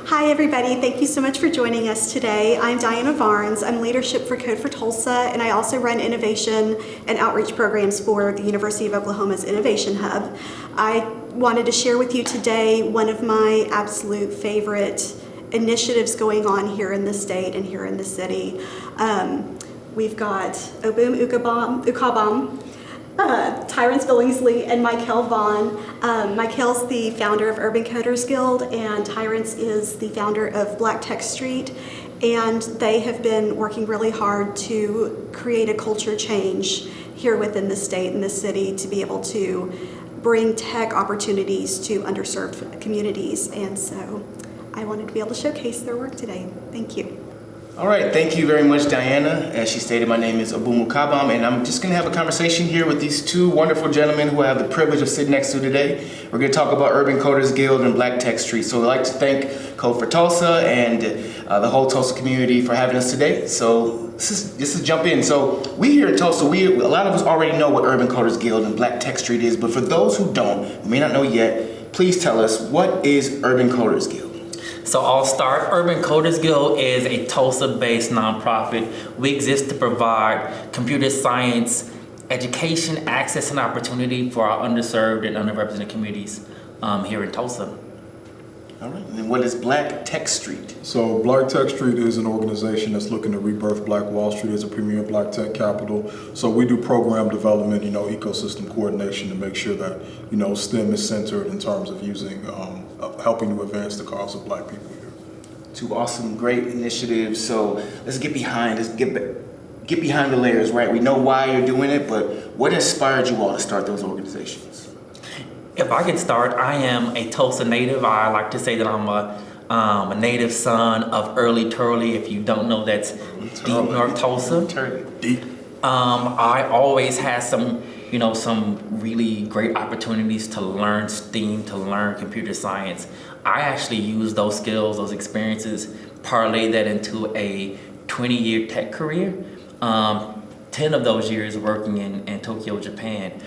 Hi everybody, thank you so much for joining us today. I'm Diana Varnes. I'm leadership for Code for Tulsa, and I also run innovation and outreach programs for the University of Oklahoma's Innovation Hub. I wanted to share with you today one of my absolute favorite initiatives going on here in the state and here in the city. We've got Obum Ukabam, Tyrance Billingsley, and Michael Vaughn. Michael's the founder of Urban Coders Guild, and Tyrance is the founder of Black Tech Street. And they have been working really hard to create a culture change here within the state and the city to be able to bring tech opportunities to underserved communities. And so I wanted to be able to showcase their work today. Thank you. All right, thank you very much, Diana. As she stated, my name is Obum Ukabam, and I'm just going to have a conversation here with these two wonderful gentlemen who I have the privilege of sitting next to today. We're going to talk about Urban Coders Guild and Black Tech Street. So I'd like to thank Code for Tulsa and the whole Tulsa community for having us today. So this is jump in. So we here in Tulsa, a lot of us already know what Urban Coders Guild and Black Tech Street is, but for those who don't, who may not know yet, please tell us, what is Urban Coders Guild? So I'll start. Urban Coders Guild is a Tulsa-based nonprofit. We exist to provide computer science education, access, and opportunity for our underserved and underrepresented communities here in Tulsa. All right, and what is Black Tech Street? So Black Tech Street is an organization that's looking to rebirth Black Wall Street as a premier Black tech capital. So we do program development, ecosystem coordination to make sure that, STEM is centered in terms of using, helping to advance the cause of Black people here. Two awesome, great initiatives. So let's get behind the layers, right? We know why you're doing it, but what inspired you all to start those organizations? If I could start, I am a Tulsa native. I like to say that I'm a native son of early Turley. If you don't know, that's deep North Tulsa. Deep. I always had some really great opportunities to learn STEAM, to learn computer science. I actually used those skills, those experiences, parlay that into a 20-year tech career. 10 of those years working in Tokyo, Japan.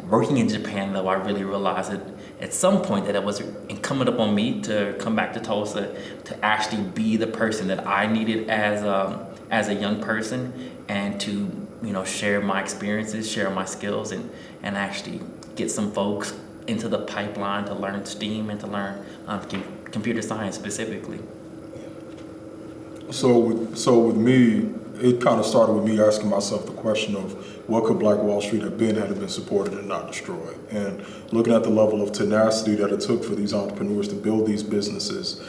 Working in Japan, though, I really realized that at some point that it was incumbent upon me to come back to Tulsa to actually be the person that I needed as a young person, and to share my experiences, share my skills, and actually get some folks into the pipeline to learn STEAM and to learn computer science specifically. So with me, it kind of started with me asking myself the question of what could Black Wall Street have been had it been supported and not destroyed? And looking at the level of tenacity that it took for these entrepreneurs to build these businesses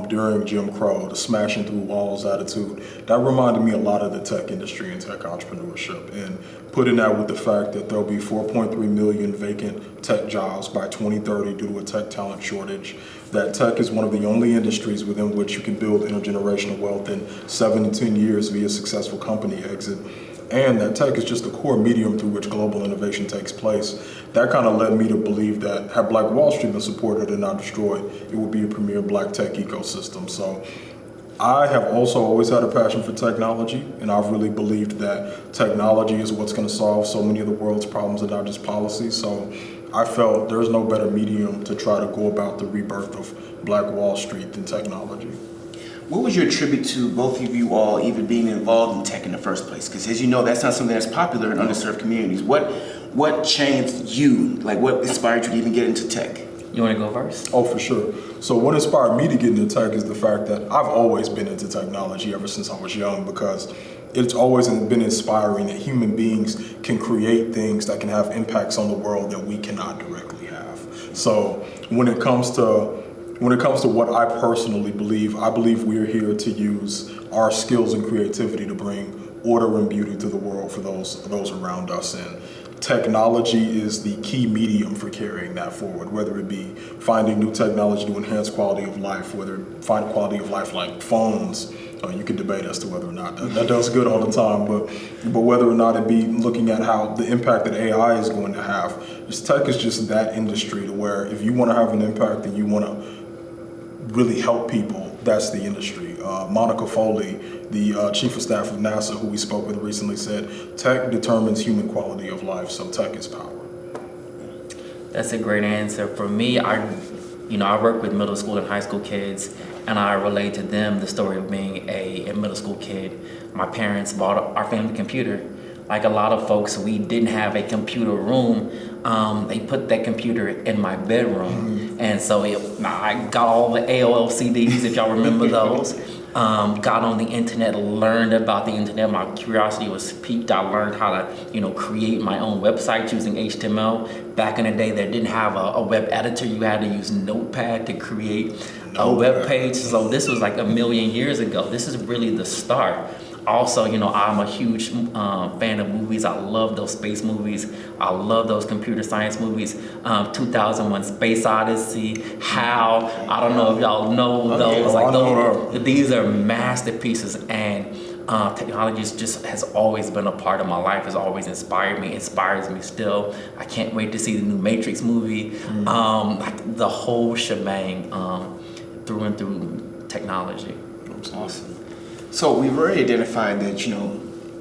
during Jim Crow, the smashing through walls attitude, that reminded me a lot of the tech industry and tech entrepreneurship. And putting that with the fact that there'll be 4.3 million vacant tech jobs by 2030 due to a tech talent shortage, that tech is one of the only industries within which you can build intergenerational wealth in 7 to 10 years via successful company exit, and that tech is just the core medium through which global innovation takes place. That kind of led me to believe that had Black Wall Street been supported and not destroyed, it would be a premier Black tech ecosystem. So I have also always had a passion for technology, and I've really believed that technology is what's going to solve so many of the world's problems and not just policy. So I felt there's no better medium to try to go about the rebirth of Black Wall Street than technology. What was your tribute to both of you all even being involved in tech in the first place? Because as you know, that's not something that's popular in underserved communities. What changed you? Like, what inspired you to even get into tech? You want to go first? Oh, for sure. So what inspired me to get into tech is the fact that I've always been into technology ever since I was young, because it's always been inspiring that human beings can create things that can have impacts on the world that we cannot directly have. So when it comes to what I personally believe, I believe we're here to use our skills and creativity to bring order and beauty to the world for those around us. And technology is the key medium for carrying that forward, whether it be finding new technology to enhance quality of life, whether find quality of life like phones. You can debate as to whether or not that does good all the time, but whether or not it be looking at how the impact that AI is going to have. Tech is just that industry to where if you want to have an impact and you want to really help people, that's the industry. Monica Foley, the chief of staff of NASA, who we spoke with recently, said, tech determines human quality of life, so tech is power. That's a great answer. For me, I I work with middle school and high school kids, and I relate to them the story of being a middle school kid. My parents bought our family computer. Like a lot of folks, we didn't have a computer room. They put that computer in my bedroom. And so I got all the AOL CDs, if y'all remember those. Got on the internet, learned about the internet. My curiosity was piqued. I learned how to, create my own website using HTML. Back in the day, they didn't have a web editor. You had to use Notepad to create a web page. So this was like a million years ago. This is really the start. Also, I'm a huge fan of movies. I love those space movies. I love those computer science movies. 2001 Space Odyssey, HAL. I don't know if y'all know those. These are masterpieces, and technology just has always been a part of my life. Has always inspired me, inspires me still. I can't wait to see the new Matrix movie. The whole shebang, through and through technology. Awesome. So we've already identified that,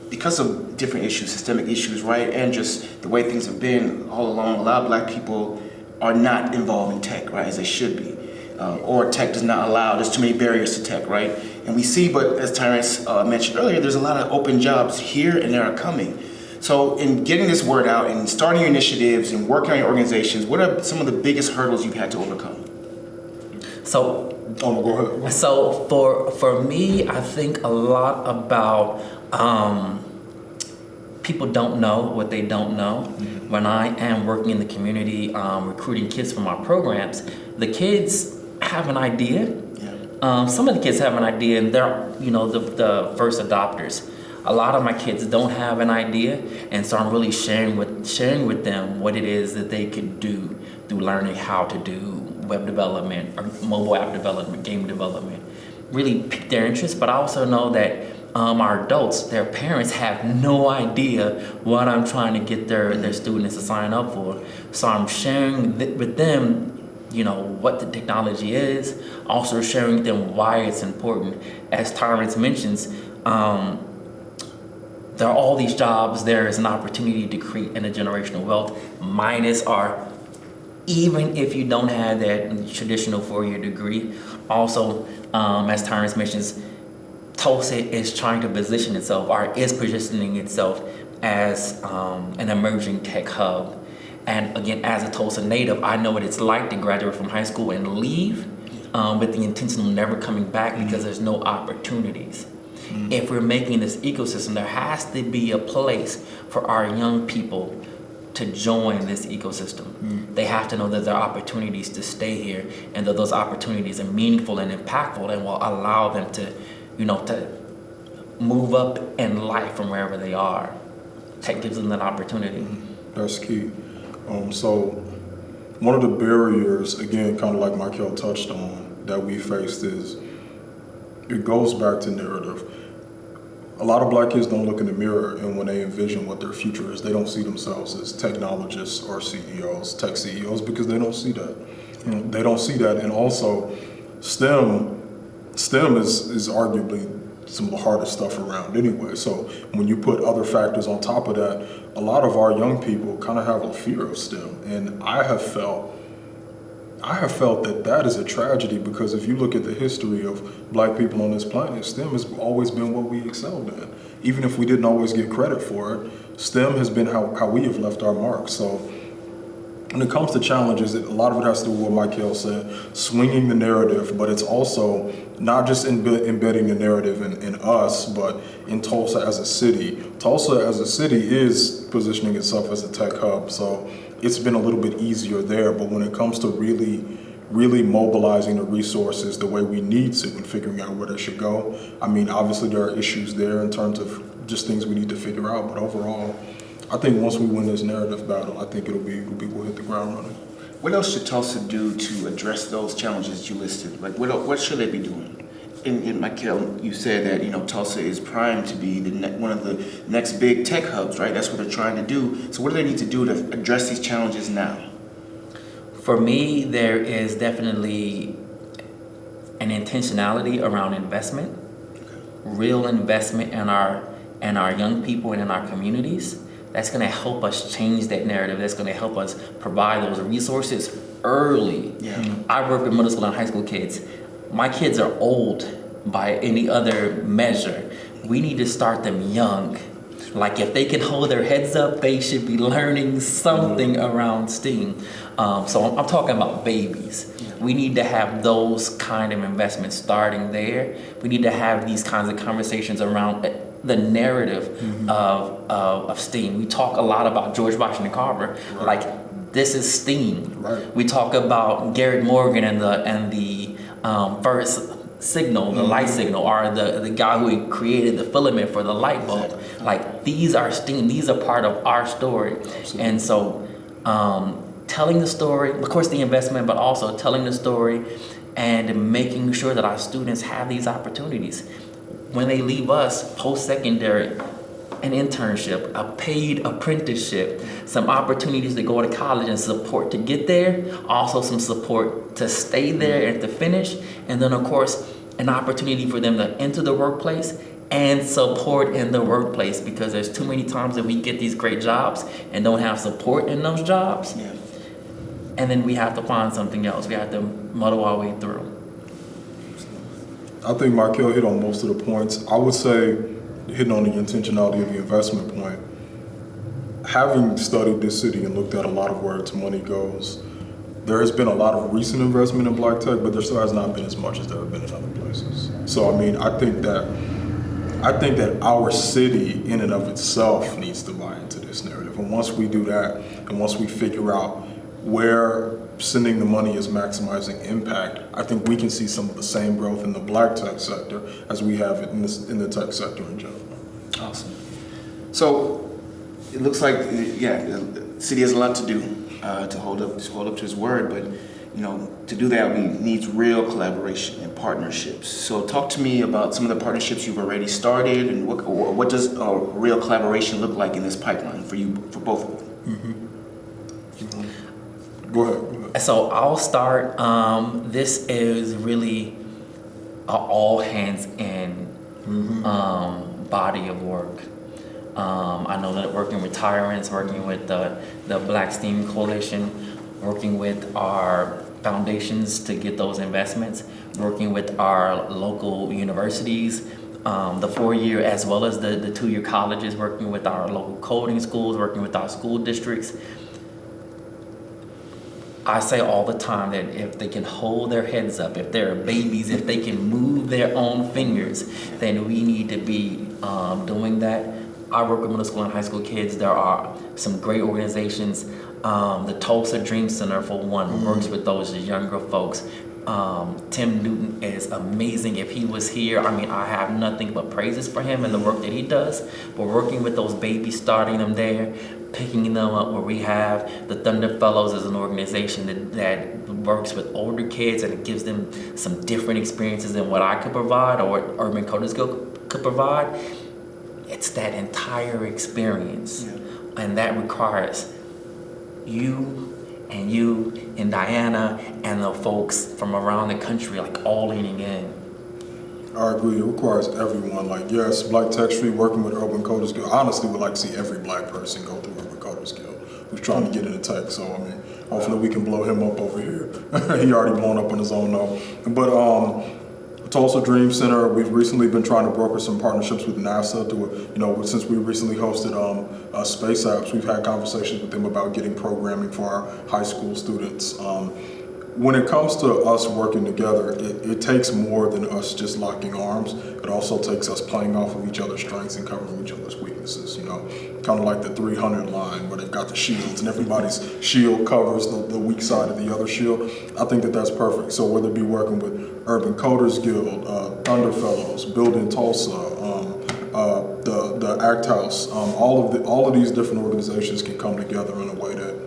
because of different issues, systemic issues, right, and just the way things have been all along, a lot of Black people are not involved in tech, right, as they should be. Or tech does not allow, there's too many barriers to tech, right? And we see, but as Terrence mentioned earlier, there's a lot of open jobs here and they are coming. So in getting this word out and starting your initiatives and working on your organizations, what are some of the biggest hurdles you've had to overcome? Go ahead. So for me, I think a lot about people don't know what they don't know. When I am working in the community, recruiting kids for my programs, the kids have an idea. Some of the kids have an idea, and they're the first adopters. A lot of my kids don't have an idea, and so I'm really sharing with them what it is that they could do through learning how to do web development or mobile app development, game development. Really pique their interest, but I also know that our adults, their parents have no idea what I'm trying to get their students to sign up for. So I'm sharing with them what the technology is, also sharing with them why it's important. As Terrence mentions, there are all these jobs. There is an opportunity to create intergenerational wealth. Minus our, even if you don't have that traditional 4-year degree. Also, as Terrence mentions, Tulsa is trying to position itself, or is positioning itself as an emerging tech hub. And again, as a Tulsa native, I know what it's like to graduate from high school and leave with the intention of never coming back because there's no opportunities. If we're making this ecosystem, there has to be a place for our young people to join this ecosystem. They have to know that there are opportunities to stay here, and that those opportunities are meaningful and impactful and will allow them to, to move up in life from wherever they are. Tech gives them that opportunity. That's key. So one of the barriers, again, kind of like Michael touched on, that we faced is, it goes back to narrative. A lot of Black kids don't look in the mirror, and when they envision what their future is, they don't see themselves as technologists or CEOs, tech CEOs, because they don't see that. They don't see that, and also STEM is arguably some of the hardest stuff around anyway. So when you put other factors on top of that, a lot of our young people kind of have a fear of STEM, and I have felt that is a tragedy, because if you look at the history of Black people on this planet, STEM has always been what we excelled in. Even if we didn't always get credit for it, STEM has been how we have left our mark. So when it comes to challenges, a lot of it has to do with what Michael said, swinging the narrative, but it's also not just embedding the narrative in us, but in Tulsa as a city. Tulsa as a city is positioning itself as a tech hub, so it's been a little bit easier there. But when it comes to really mobilizing the resources the way we need to and figuring out where they should go, I mean, obviously there are issues there in terms of just things we need to figure out, but overall, I think once we win this narrative battle, I think we'll hit the ground running. What else should Tulsa do to address those challenges you listed? Like, what should they be doing? And Michael, you said that Tulsa is primed to be one of the next big tech hubs, right? That's what they're trying to do. So what do they need to do to address these challenges now? For me, there is definitely an intentionality around investment, real investment in our young people and in our communities. that's going to help us change that narrative, that's going to help us provide those resources early. Yeah. I work with middle school and high school kids. My kids are old by any other measure. We need to start them young. Like if they can hold their heads up, they should be learning something around STEAM. So I'm talking about babies. We need to have those kind of investments starting there. We need to have these kinds of conversations around the narrative of STEAM. We talk a lot about George Washington Carver, like this is STEAM. Right. We talk about Garrett Morgan and the first signal, the light signal, or the guy who created the filament for the light bulb. Exactly. Like these are STEAM. These are part of our story. Absolutely. And so telling the story, of course the investment, but also telling the story and making sure that our students have these opportunities. When they leave us post-secondary, an internship, a paid apprenticeship, some opportunities to go to college and support to get there, also some support to stay there and to finish, and then of course an opportunity for them to enter the workplace and support in the workplace, because there's too many times that we get these great jobs and don't have support in those jobs. Yeah. And then we have to find something else. We have to muddle our way through. I think Michael hit on most of the points. I would say, hitting on the intentionality of the investment point, having studied this city and looked at a lot of where its money goes, there has been a lot of recent investment in black tech, but there still has not been as much as there have been in other places. So I mean, I think that our city in and of itself needs to buy into this narrative. And once we do that, and once we figure out where sending the money is maximizing impact, I think we can see some of the same growth in the black tech sector as we have in the tech sector in general. Awesome. So it looks like, the city has a lot to do to hold up to its word, but to do that we needs real collaboration and partnerships. So talk to me about some of the partnerships you've already started, and what does real collaboration look like in this pipeline for you, for both of them? Go ahead. So I'll start. This is really an all hands in body of work. I know that working with Tyrants, working with the Black STEAM Coalition, working with our foundations to get those investments, working with our local universities, the 4-year as well as the 2-year colleges, working with our local coding schools, working with our school districts. I say all the time that if they can hold their heads up, if they're babies, if they can move their own fingers, then we need to be doing that. I work with middle school and high school kids. There are some great organizations. The Tulsa Dream Center, for one, works with those younger folks. Tim Newton is amazing. If he was here, I have nothing but praises for him and the work that he does. But working with those babies, starting them there, picking them up where we have the Thunder Fellows as an organization that works with older kids, and it gives them some different experiences than what I could provide or what Urban Coders Guild could provide. It's that entire experience, and that requires you and Diana and the folks from around the country, like all leaning in. I agree. It requires everyone. Like, yes, Black Tech Street working with Urban Coders Guild. I honestly would like to see every black person go through Urban Coders Guild who's trying to get into tech. So, hopefully we can blow him up over here. He already blown up on his own though. But Tulsa Dream Center, we've recently been trying to broker some partnerships with NASA to, since we recently hosted Space Apps, we've had conversations with them about getting programming for our high school students. When it comes to us working together, it takes more than us just locking arms. It also takes us playing off of each other's strengths and covering each other's weaknesses, kind of like the 300 line where they've got the shields and everybody's shield covers the weak side of the other shield. I think that's perfect. So whether it be working with Urban Coders Guild, Thunder Fellows, Building Tulsa, the ACT House, all of these different organizations can come together in a way that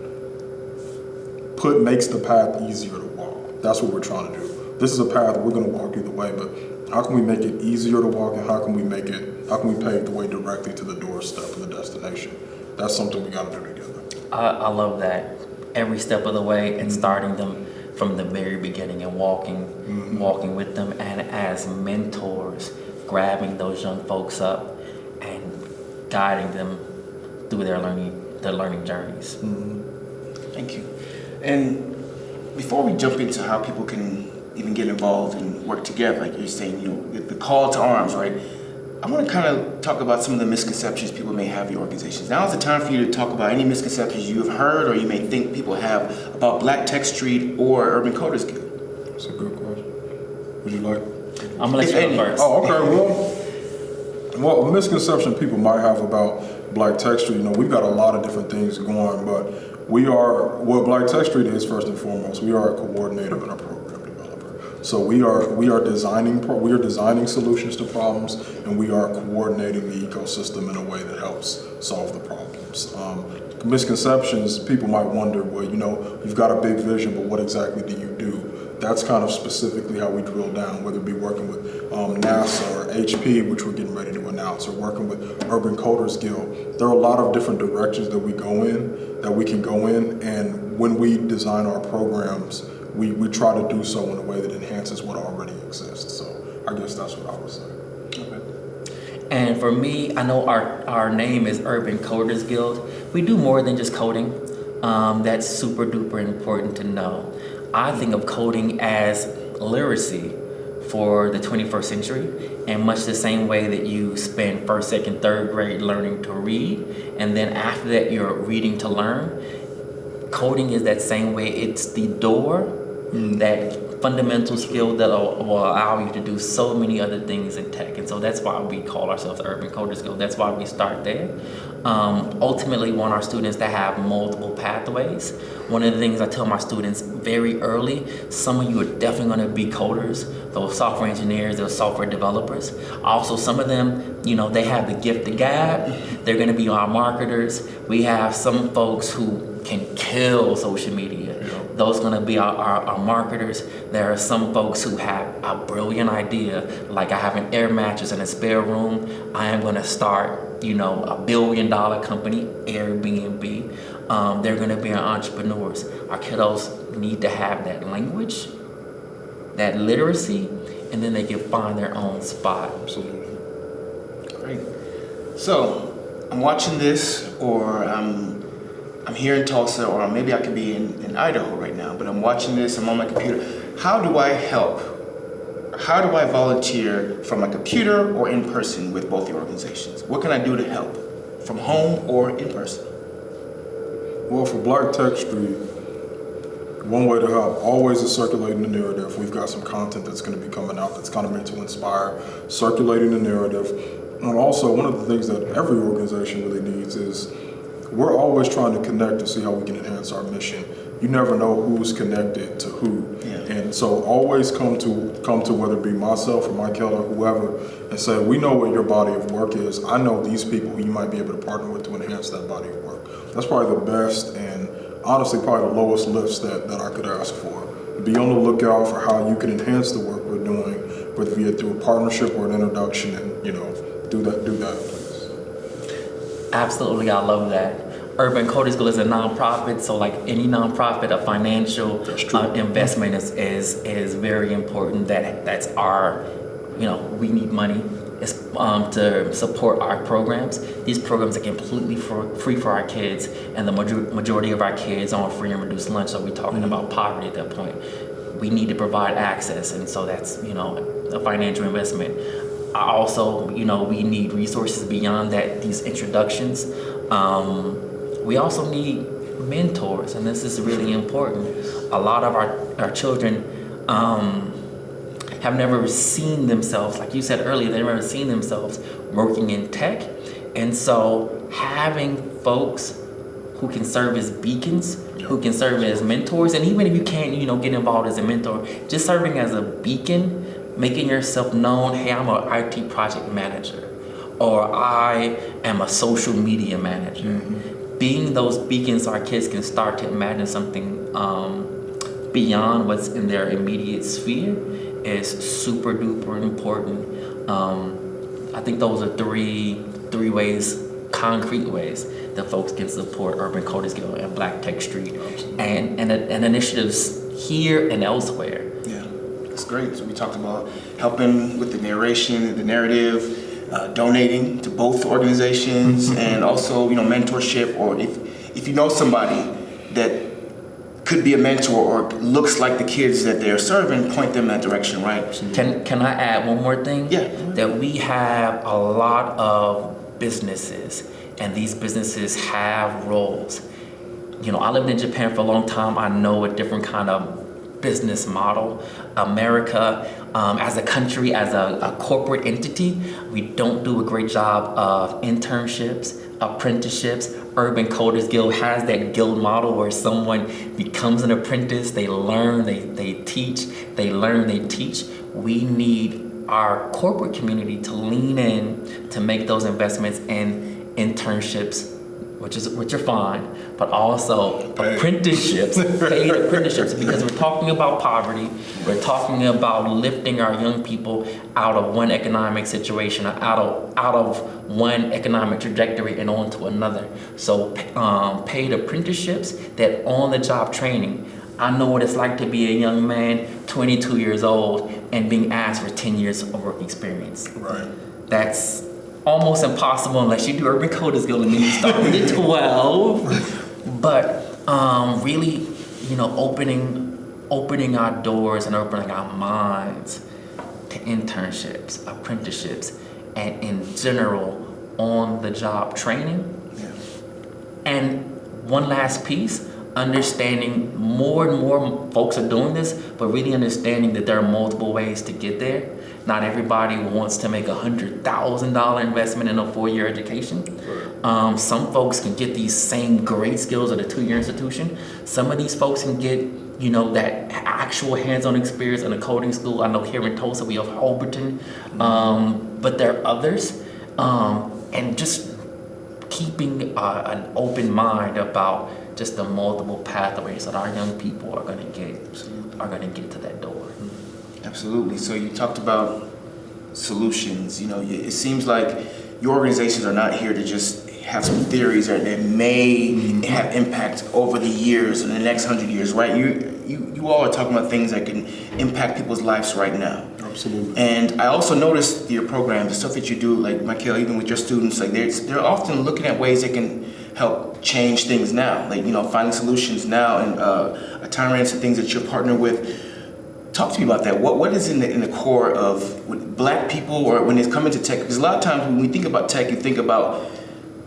makes the path easier to walk. That's what we're trying to do. This is a path we're going to walk either way, but how can we make it easier to walk, and how can we pave the way directly to the doorstep of the destination? That's something we got to do together. I love that. Every step of the way, and starting them from the very beginning and walking with them, and as mentors, grabbing those young folks up and guiding them through their learning journeys. Thank you. And before we jump into how people can even get involved and work together, like you're saying, the call to arms, right? I want to kind of talk about some of the misconceptions people may have in your organizations. Now is the time for you to talk about any misconceptions you have heard or you may think people have about Black Tech Street or Urban Coders Guild. That's a good question. Would you like? I'm gonna let you go first. Oh, okay. Well, a misconception people might have about Black Tech Street, we've got a lot of different things going, but what Black Tech Street is, first and foremost, we are a coordinator and a program developer. So we are designing solutions to problems, and we are coordinating the ecosystem in a way that helps solve the problems. Misconceptions, people might wonder, well, you've got a big vision, but what exactly do you do? That's kind of specifically how we drill down, whether it be working with NASA or HP, which we're getting ready to announce, or working with Urban Coders Guild. There are a lot of different directions that we can go in, and when we design our programs, we try to do so in a way that enhances what already exists. So I guess that's what I would say. Okay. And for me, I know our name is Urban Coders Guild. We do more than just coding. That's super duper important to know. I think of coding as literacy for the 21st century, and much the same way that you spend first, second, third grade learning to read, and then after that you're reading to learn. Coding is that same way. It's the door, that fundamental skill that will allow you to do so many other things in tech. And so that's why we call ourselves the Urban Coders Guild. That's why we start there. Ultimately, we want our students to have multiple pathways. One of the things I tell my students very early, some of you are definitely going to be coders, those software engineers, those software developers. Also, some of them, they have the gift of gab. They're going to be our marketers. We have some folks who can kill social media. Those are going to be our marketers. There are some folks who have a brilliant idea, like I have an air mattress in a spare room. I am going to start, a $1 billion company, Airbnb. They're going to be our entrepreneurs. Our kiddos need to have that language, that literacy, and then they can find their own spot. Absolutely. Great. So I'm watching this, or I'm here in Tulsa, or maybe I could be in Idaho right now, but I'm watching this, I'm on my computer. How do I help? How do I volunteer from my computer or in person with both the organizations? What can I do to help? From home or in person? Well, for Black Tech Street, one way to help always is circulating the narrative. We've got some content that's going to be coming out that's kind of meant to inspire, circulating the narrative. And also, one of the things that every organization really needs is we're always trying to connect to see how we can enhance our mission. You never know who's connected to who. Yeah. And so always come to whether it be myself or Michael or whoever and say, we know what your body of work is. I know these people who you might be able to partner with to enhance that body of work. That's probably the best and honestly probably the lowest lifts that I could ask for. Be on the lookout for how you can enhance the work we're doing, whether it be through a partnership or an introduction, and do that please. Absolutely, I love that. Urban Coders Guild is a nonprofit, so like any nonprofit, a financial investment is very important. That's our, we need money to support our programs. These programs are completely free for our kids, and the majority of our kids are on free and reduced lunch. So we're talking about poverty at that point. We need to provide access, and so that's a financial investment. Also, we need resources beyond that. These introductions. We also need mentors, and this is really important. A lot of our children have never seen themselves, like you said earlier, they've never seen themselves working in tech. And so having folks who can serve as beacons, who can serve as mentors, and even if you can't, get involved as a mentor, just serving as a beacon, making yourself known, hey, I'm an IT project manager, or I am a social media manager. Mm-hmm. Being those beacons, our kids can start to imagine something beyond what's in their immediate sphere is super duper important. I think those are three ways, concrete ways that folks can support Urban Coders Guild and Black Tech Street and initiatives here and elsewhere. Yeah, that's great. So we talked about helping with the narration, the narrative, donating to both organizations and also, mentorship, or if you know somebody that could be a mentor or looks like the kids that they're serving, point them in that direction, right? Can I add one more thing? Yeah. That we have a lot of businesses, and these businesses have roles. I lived in Japan for a long time. I know a different kind of business model. America, as a country, as a corporate entity, we don't do a great job of internships, apprenticeships. Urban Coders Guild has that guild model where someone becomes an apprentice, they learn, they teach, they learn, they teach. We need our corporate community to lean in to make those investments in internships, which are fine, but also apprenticeships, paid apprenticeships, because we're talking about poverty, we're talking about lifting our young people out of one economic situation, out of one economic trajectory and onto another. So paid apprenticeships, that on-the-job training. I know what it's like to be a young man, 22 years old, and being asked for 10 years of work experience. Right. That's almost impossible unless you do Urban Coders Guild and then you start at 12. But really, opening our doors and opening our minds to internships, apprenticeships, and in general, on-the-job training. Yeah. And one last piece, understanding more and more folks are doing this, but really understanding that there are multiple ways to get there. Not everybody wants to make $100,000 investment in a 4-year education. Some folks can get these same great skills at a 2-year institution. Some of these folks can get, that actual hands-on experience in a coding school. I know here in Tulsa we have Holberton, but there are others. And just keeping an open mind about just the multiple pathways that our young people are going to get to that door. Absolutely. So you talked about solutions. It seems like your organizations are not here to just have some theories that may have impact over the years in the next 100 years, right? You all are talking about things that can impact people's lives right now. Absolutely. And I also noticed your program, the stuff that you do, like Michael, even with your students, like they're often looking at ways that can help change things now, like finding solutions now, and a tolerance and things that you're partnered with. Talk to me about that. What is in the core of Black people, or when it's coming to tech? Because a lot of times when we think about tech, you think about,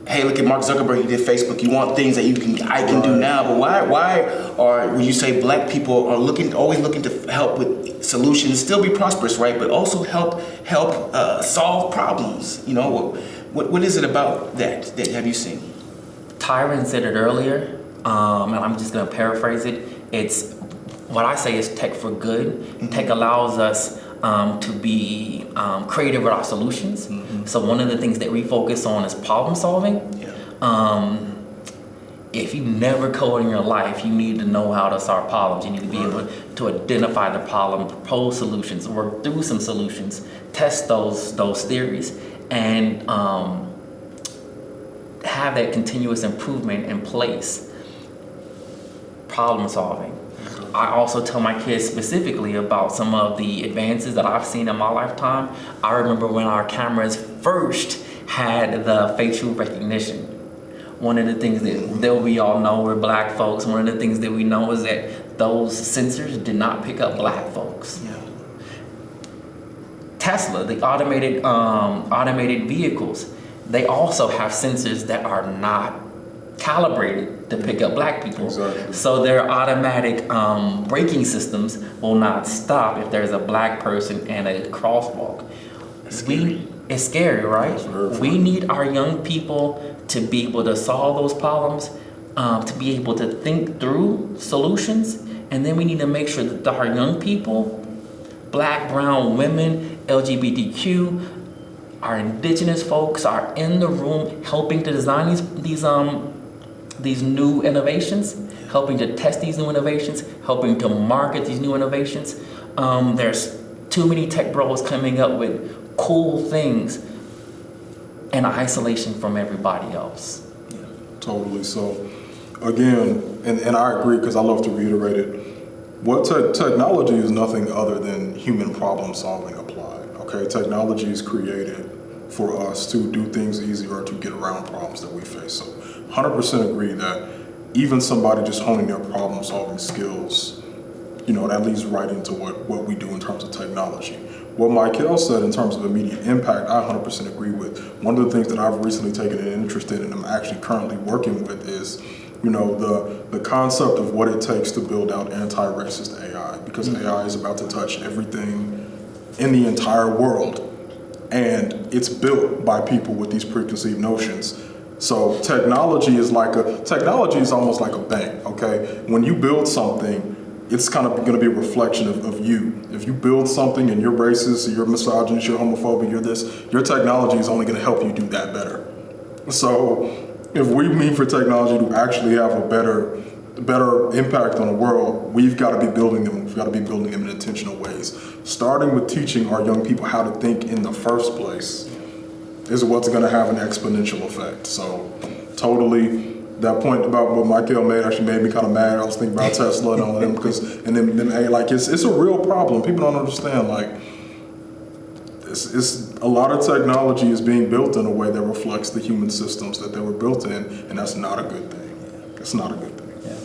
hey, look at Mark Zuckerberg, he did Facebook. You want things that I can do now, but why would you say Black people are always looking to help with solutions, still be prosperous, right? But also help solve problems. What is it about that have you seen? Tyron said it earlier, and I'm just going to paraphrase it. It's what I say is tech for good. Mm-hmm. Tech allows us to be creative with our solutions. Mm-hmm. So one of the things that we focus on is problem solving. Yeah. If you never code in your life, you need to know how to solve problems. You need to be able to identify the problem, propose solutions, work through some solutions, test those theories, and have that continuous improvement in place. Problem solving. I also tell my kids specifically about some of the advances that I've seen in my lifetime. I remember when our cameras first had the facial recognition. One of the things that we all know, we're Black folks, one of the things that we know is that those sensors did not pick up Black folks. Yeah. Tesla, the automated vehicles, they also have sensors that are not calibrated to pick up Black people. Exactly. So their automatic braking systems will not stop if there's a Black person and a crosswalk. It's scary, right? We need our young people to be able to solve those problems, to be able to think through solutions, and then we need to make sure that our young people, Black, brown, women, LGBTQ, our indigenous folks are in the room helping to design these new innovations, helping to test these new innovations, helping to market these new innovations. There's too many tech bros coming up with cool things in isolation from everybody else. Yeah, totally. So again, and I agree, because I love to reiterate it, what technology is nothing other than human problem solving applied. Okay, technology is created for us to do things easier or to get around problems that we face. So 100% agree that even somebody just honing their problem solving skills, that leads right into what we do in terms of technology. What Michael said in terms of immediate impact, I 100% agree with. One of the things that I've recently taken an interest in and I'm actually currently working with is, the concept of what it takes to build out anti-racist AI, because AI is about to touch everything in the entire world, and it's built by people with these preconceived notions. So technology is almost like a bank, okay? When you build something, it's kind of going to be a reflection of you. If you build something and you're racist, you're misogynist, you're homophobic, you're this, your technology is only going to help you do that better. So if we mean for technology to actually have a better impact on the world, we've got to be building them. We've got to be building them in intentional ways. Starting with teaching our young people how to think in the first place is what's going to have an exponential effect. So totally. That point about what Michael made actually made me kind of mad. I was thinking about Tesla and all of them it's a real problem. People don't understand, it's a lot of technology is being built in a way that reflects the human systems that they were built in, and that's not a good thing. It's not a good thing. Yeah.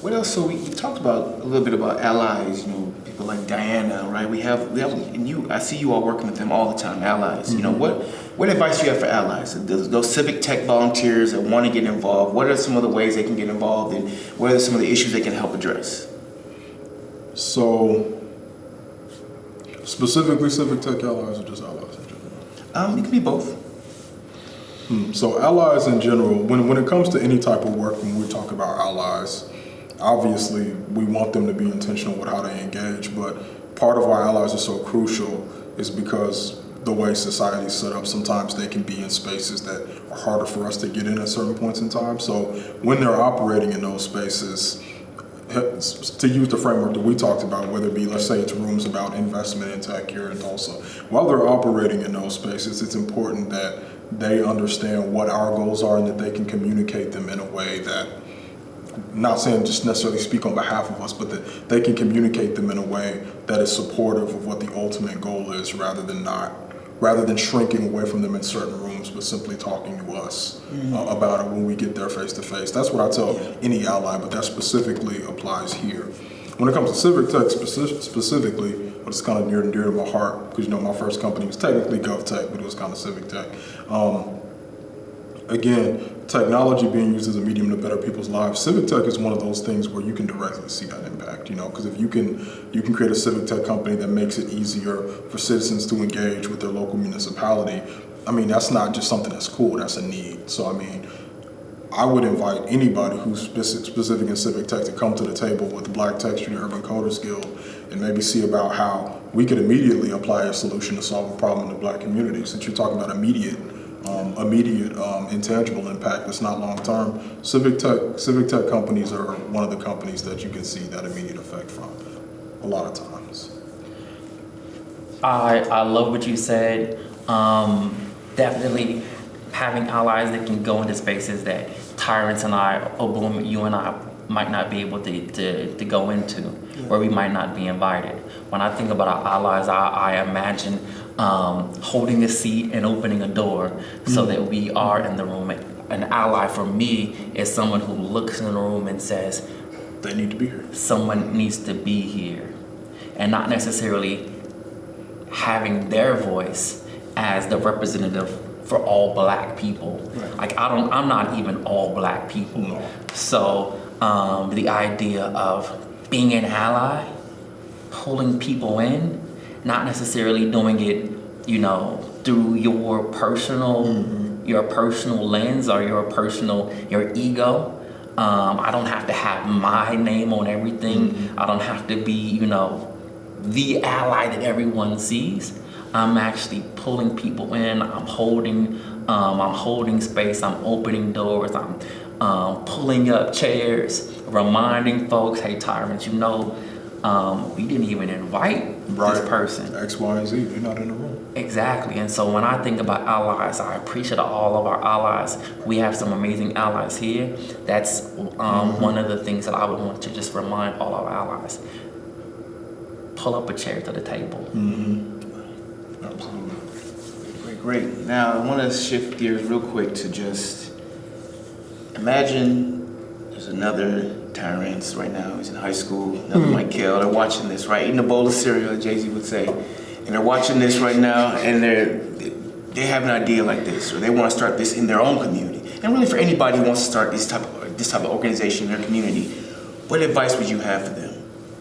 What else? So we talked about a little bit about allies, people like Diana, right? We have, and I see you all working with them all the time, allies. What advice do you have for allies? Those civic tech volunteers that want to get involved, what are some of the ways they can get involved, and what are some of the issues they can help address? So, specifically civic tech allies or just allies in general? It can be both. So allies in general, when it comes to any type of work, when we talk about allies, obviously we want them to be intentional with how they engage, but part of why allies are so crucial is because the way society is set up, sometimes they can be in spaces that are harder for us to get in at certain points in time. So when they're operating in those spaces, to use the framework that we talked about, whether it be, let's say it's rooms about investment in tech here in Tulsa, while they're operating in those spaces, it's important that they understand what our goals are and that they can communicate them in a way that, not saying just necessarily speak on behalf of us, but that they can communicate them in a way that is supportive of what the ultimate goal is, rather than shrinking away from them in certain rooms, but simply talking to us about it when we get there face to face. That's what I tell any ally, but that specifically applies here. When it comes to civic tech specifically, it's kind of near and dear to my heart, because my first company was technically GovTech, but it was kind of civic tech. Again, technology being used as a medium to better people's lives. Civic tech is one of those things where you can directly see that impact, because if you can create a civic tech company that makes it easier for citizens to engage with their local municipality, that's not just something that's cool, that's a need. So, I would invite anybody who's specific in civic tech to come to the table with the Black Tech Street Urban Coders Guild and maybe see about how we could immediately apply a solution to solve a problem in the Black community. Since you're talking about immediate intangible impact that's not long term, civic tech companies are one of the companies that you can see that immediate effect from a lot of times. I love what you said. Definitely having allies that can go into spaces that Tyrants and I, Obum, you and I might not be able to go into, where we might not be invited. When I think about our allies, I imagine holding a seat and opening a door so that we are in the room. An ally for me is someone who looks in the room and says, they need to be here. Someone needs to be here. And not necessarily having their voice as the representative for all Black people. Right. I'm not even all Black people. No. So the idea of being an ally, pulling people in, not necessarily doing it, through your personal lens or your ego. I don't have to have my name on everything. I don't have to be, the ally that everyone sees. I'm actually pulling people in. I'm holding space. I'm opening doors. I'm pulling up chairs, reminding folks, hey, Tyrants, we didn't even invite this person. X, Y, and Z, they're not in the room. Exactly. And so when I think about allies, I appreciate all of our allies. We have some amazing allies here. That's one of the things that I would want to just remind all our allies. Pull up a chair to the table. Absolutely. Great. Now I want to shift gears real quick to just imagine there's another Tyrants right now. He's in high school. Another Michael. They're watching this, right? Eating a bowl of cereal, Jay-Z would say. And they're watching this right now, and they have an idea like this, or they want to start this in their own community. And really, for anybody who wants to start this type of organization in their community, what advice would you have for them?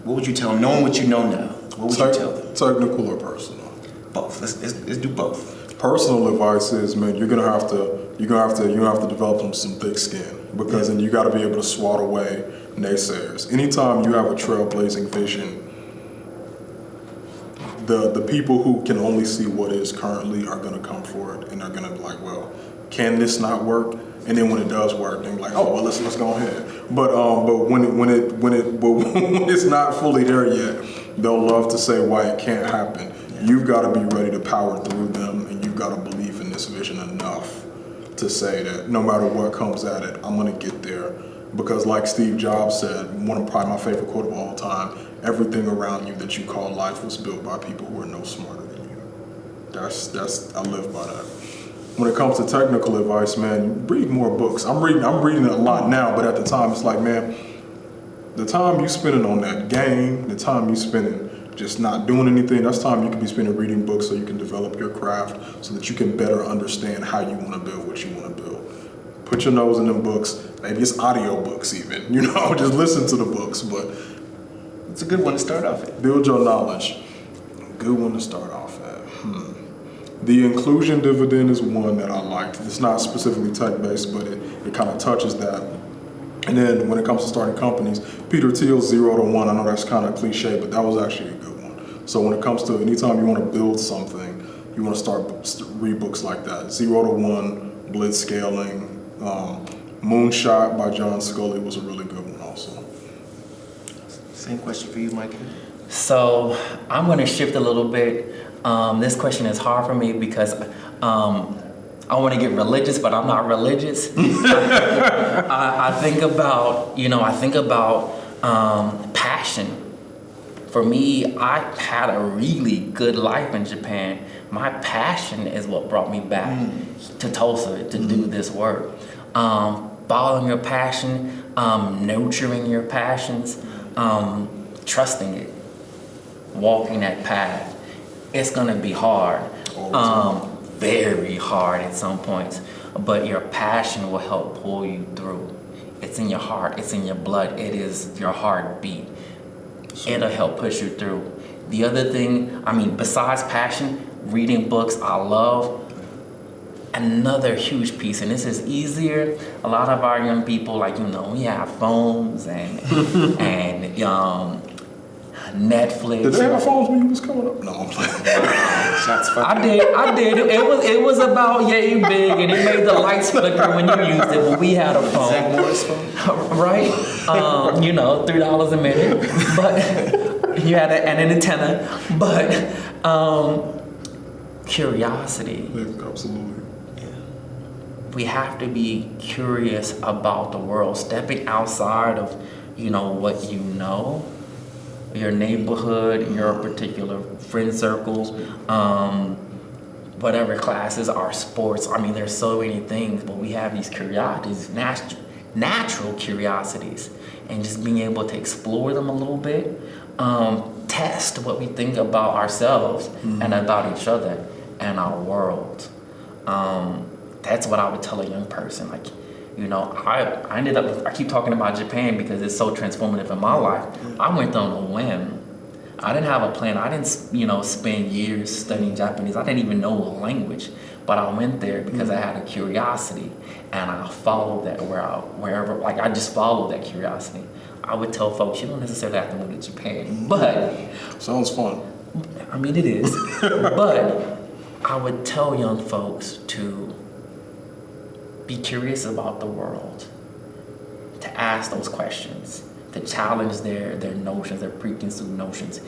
What would you tell them, knowing what you know now? What would you tell them? Technical or personal? Both. Let's do both. Personal advice is, man, you're gonna have to develop some thick skin, because then you got to be able to swat away naysayers. Anytime you have a trailblazing vision, the people who can only see what is currently are gonna come for it, and they're gonna be like, well, can this not work? And then when it does work, they're like, oh well, let's go ahead. But when it's not fully there yet, they'll love to say why it can't happen. You've got to be ready to power through them, and you've got to believe in this vision enough to say that no matter what comes at it, I'm gonna get there. Because like Steve Jobs said, one of probably my favorite quote of all time, everything around you that you call life was built by people who are no smarter than you. That's I live by that. When it comes to technical advice, man, read more books. I'm reading a lot now, but at the time it's like, man, the time you spending on that game, the time you spending just not doing anything, that's time you could be spending reading books so you can develop your craft, so that you can better understand how you want to build what you want to build. Put your nose in them books. Maybe it's audio books even, just listen to the books, but It's a good one to start off with. build your knowledge. Good one to start off at. The inclusion dividend is one that I liked. It's not specifically tech-based, but it kind of touches that. And then when it comes to starting companies, Peter Thiel's 0 to 1, I know that's kind of cliche, but that was actually a good one. So when it comes to anytime you want to build something, you want to read books like that. 0 to 1, Blitz Scaling, Moonshot by John Scully was a really good one also. Same question for you, Mike. So I'm going to shift a little bit. This question is hard for me because I want to get religious, but I'm not religious. I think about, passion. For me, I had a really good life in Japan. My passion is what brought me back to Tulsa to do this work. Following your passion, nurturing your passions, trusting it, walking that path. It's gonna be hard, very hard at some points, but your passion will help pull you through. It's in your heart, it's in your blood, it is your heartbeat. It'll help push you through. The other thing, besides passion, reading books I love. Another huge piece, and this is easier. A lot of our young people, we have phones and Netflix. Did they have phones when you was coming up? No, I'm playing. Shots fired. I did. It was about yay big, and it made the lights flicker when you used it. But we had a phone, Zach Morris phone. right? $3 a minute, but you had an antenna. But curiosity. Absolutely. We have to be curious about the world, stepping outside of, what you know, your neighborhood, your particular friend circles, whatever classes are sports. There's so many things, but we have these curiosities, natural curiosities, and just being able to explore them a little bit, test what we think about ourselves and about each other and our world. That's what I would tell a young person. I ended up, I keep talking about Japan because it's so transformative in my life. I went on a whim. I didn't have a plan. I didn't, spend years studying Japanese. I didn't even know the language, but I went there because I had a curiosity, and I followed that wherever. I just followed that curiosity. I would tell folks, you don't necessarily have to move to Japan, but Sounds fun. it is. But I would tell young folks to be curious about the world, to ask those questions, to challenge their notions, their preconceived notions,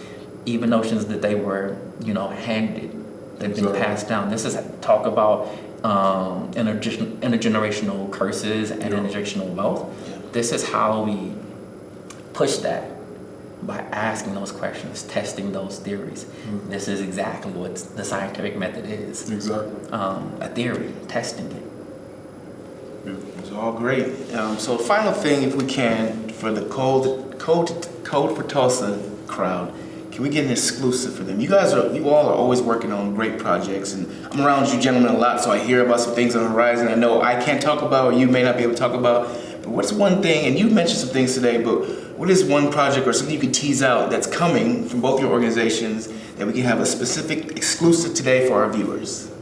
even notions that they were, handed, they've been passed down. This is talk about intergenerational curses and intergenerational wealth. This is how we push that by asking those questions, testing those theories. This is exactly what the scientific method is. Exactly. A theory, testing it. It's all great. So final thing, if we can, for the Code for Tulsa crowd, can we get an exclusive for them? You all are always working on great projects, and I'm around you gentlemen a lot, so I hear about some things on the horizon I know I can't talk about, or you may not be able to talk about. But what's one thing, and you mentioned some things today, but what is one project or something you can tease out that's coming from both your organizations that we can have a specific exclusive today for our viewers?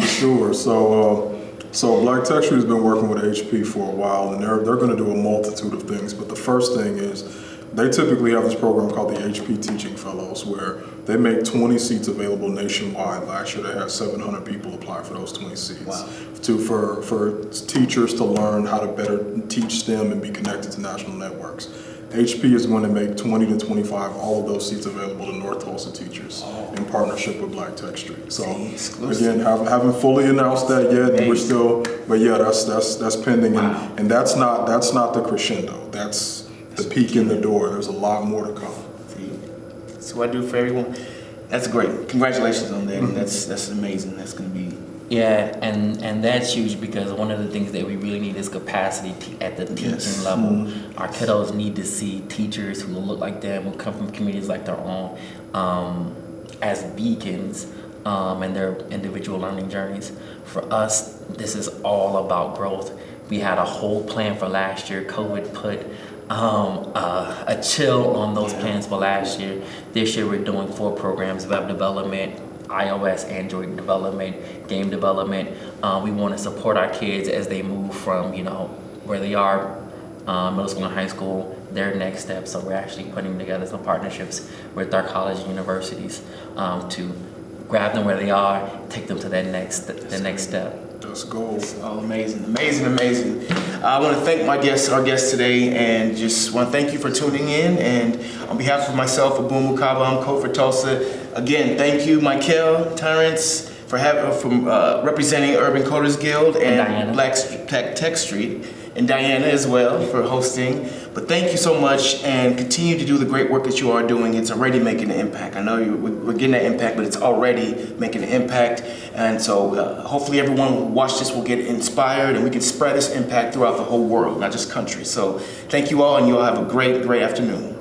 Sure. So Black Tech Street has been working with HP for a while, and they're going to do a multitude of things. But the first thing is they typically have this program called the HP Teaching Fellows, where they make 20 seats available nationwide. Last year they had 700 people apply for those 20 seats. Wow. For teachers to learn how to better teach STEM and be connected to national networks. HP is going to make 20 to 25 all of those seats available to North Tulsa teachers in partnership with Black Tech Street. So again, haven't fully announced that yet. We're still, but yeah, that's pending, and that's not the crescendo. That's the peak in the door. There's a lot more to come. That's what I do for everyone. That's great. Congratulations on that. And that's amazing. That's going to be. Yeah, and that's huge because one of the things that we really need is capacity at the teaching level. Our kiddos need to see teachers who look like them, who come from communities like their own, as beacons in their individual learning journeys. For us, this is all about growth. We had a whole plan for last year. COVID put a chill on those plans for last year. This year we're doing 4 programs: web development, iOS, Android development, game development. We want to support our kids as they move from, where they are, middle school and high school, their next step. So we're actually putting together some partnerships with our college and universities to grab them where they are, take them to that next step. Let's go. Oh, amazing. I want to thank our guest today, and just want to thank you for tuning in. And on behalf of myself, Abumu Kaba, Code for Tulsa, again, thank you, Michael Terrence, for representing Urban Coders Guild and Black Tech Street, and Diana as well for hosting. But thank you so much, and continue to do the great work that you are doing. It's already making an impact. I know we're getting that impact, but it's already making an impact. And so hopefully everyone who watch this will get inspired, and we can spread this impact throughout the whole world, not just country. So thank you all, and you all have a great, great afternoon.